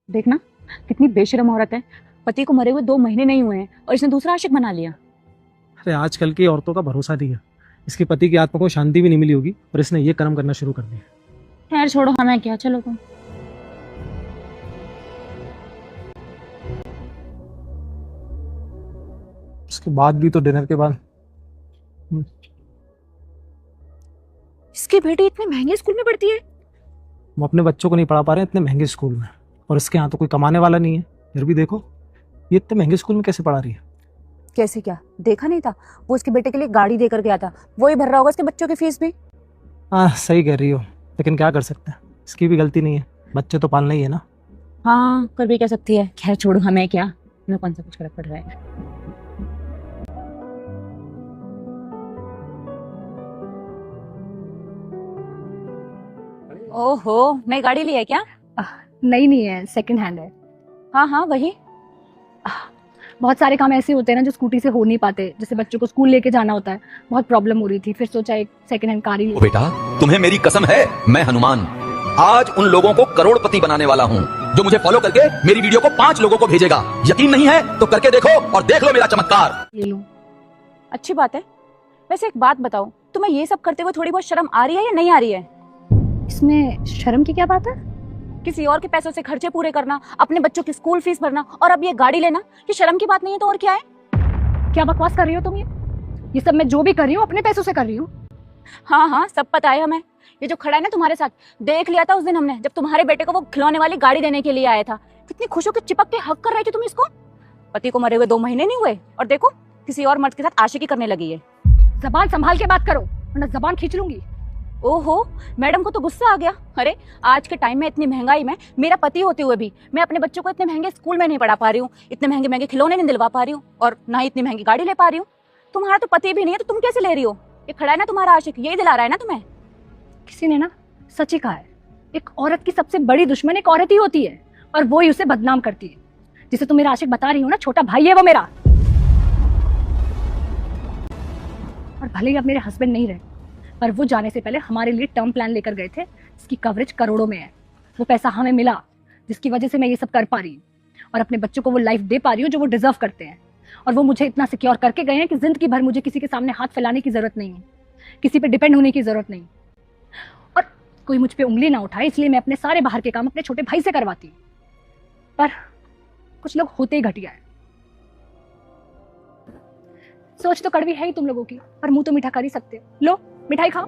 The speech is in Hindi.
देखना कितनी बेशरम औरत है। पति को मरे हुए 2 महीने नहीं हुए हैं और इसने दूसरा आशिक बना लिया। अरे आजकल की औरतों का भरोसा नहीं है। इसके पति की आत्मा को शांति भी नहीं मिली होगी और इसने ये कर्म करना शुरू कर दिया। खैर छोड़ो, हमें क्या, चलो तुम। उसके बाद भी तो डिनर के बाद इसकी बेटी इतने महंगे स्कूल में पढ़ती है। हम अपने बच्चों को नहीं पढ़ा पा रहे हैं इतने महंगे स्कूल में, और इसके यहाँ तो कोई कमाने वाला नहीं है। फिर भी देखो ये इतने महंगे स्कूल में कैसे पढ़ा रही है। कैसे क्या देखा नहीं था? वो इसके बेटे के लिए गाड़ी देकर गया था, वही भर रहा होगा इसके बच्चों की फीस भी। हाँ सही कह रही हो, लेकिन क्या कर सकते हैं, इसकी भी गलती नहीं है, बच्चे तो पालना ही है ना। हाँ कर भी क्या सकती है। खैर छोड़ो, हमें क्या, हमें कौन सा कुछ फर्क पड़ रहा है। ओहो, नई गाड़ी ली है क्या? नहीं है, सेकंड हैंड है। हाँ हाँ वही। बहुत सारे काम ऐसे होते हैं ना जो स्कूटी से हो नहीं पाते, जैसे बच्चों को स्कूल लेके जाना होता है, बहुत प्रॉब्लम हो रही थी, फिर सोचा एक सेकंड हैंड कार ही ओ बेटा, तुम्हें मेरी कसम है, मैं हनुमान आज उन लोगों को करोड़पति बनाने वाला हूँ जो मुझे फॉलो करके मेरी वीडियो को 5 लोगों को भेजेगा। यकीन नहीं है तो करके देखो और देख लो मेरा चमत्कार। ले लूं। अच्छी बात है। वैसे एक बात बताओ, तुम्हें ये सब करते हुए थोड़ी बहुत शर्म आ रही है या नहीं आ रही है? इसमें शर्म की क्या बात है? किसी और के पैसों से खर्चे पूरे करना, अपने बच्चों की स्कूल फीस भरना और अब ये गाड़ी लेना, ये शर्म की बात नहीं है तो और क्या है? क्या बकवास कर रही हो तुम? ये सब मैं जो भी कर रही हूँ अपने पैसों से कर रही हूँ। हाँ हाँ सब पता है हमें। ये जो खड़ा है ना तुम्हारे साथ, देख लिया था उस दिन हमने, जब तुम्हारे बेटे को वो खिलौने वाली गाड़ी देने के लिए आया था। कितनी खुश होकर चिपक के हक कर रहे थे तुम इसको। पति को मरे हुए 2 महीने नहीं हुए और देखो किसी और मर्द के साथ आशिकी करने लगी है। जबान संभाल के बात करो वरना जबान खींच लूंगी। ओहो, मैडम को तो गुस्सा आ गया। अरे आज के टाइम में इतनी महंगाई में मेरा पति होते हुए भी मैं अपने बच्चों को इतने महंगे स्कूल में नहीं पढ़ा पा रही हूँ, इतने महंगे महंगे खिलौने नहीं दिलवा पा रही हूँ और ना ही इतनी महंगी गाड़ी ले पा रही हूँ। तुम्हारा तो पति भी नहीं है तो तुम कैसे ले रही हो? ये खड़ा है ना तुम्हारा आशिक, यही दिला रहा है ना तुम्हें। किसी ने ना सच ही कहा है, एक औरत की सबसे बड़ी दुश्मन एक औरत ही होती है और वो ही उसे बदनाम करती है। जिसे तुम मेरा आशिक बता रही हो ना, छोटा भाई है वो मेरा। और भले ही अब मेरे हस्बैंड नहीं रहे, पर वो जाने से पहले हमारे लिए टर्म प्लान लेकर गए थे, इसकी कवरेज करोड़ों में है। वो पैसा हमें मिला जिसकी वजह से मैं ये सब कर पा रही हूँ और अपने बच्चों को वो लाइफ दे पा रही हूँ जो वो डिजर्व करते हैं। और वो मुझे इतना सिक्योर करके गए हैं कि जिंदगी भर मुझे किसी के सामने हाथ फैलाने की जरूरत नहीं है, किसी पे डिपेंड होने की जरूरत नहीं, और कोई मुझ पे उंगली ना उठाए, इसलिए मैं अपने सारे बाहर के काम अपने छोटे भाई से करवाती हूँ। पर कुछ लोग होते ही घटिया है। सोच तो कड़वी है ही तुम लोगों की, पर मुंह तो मीठा कर ही सकते हो। लो मिठाई खाओ।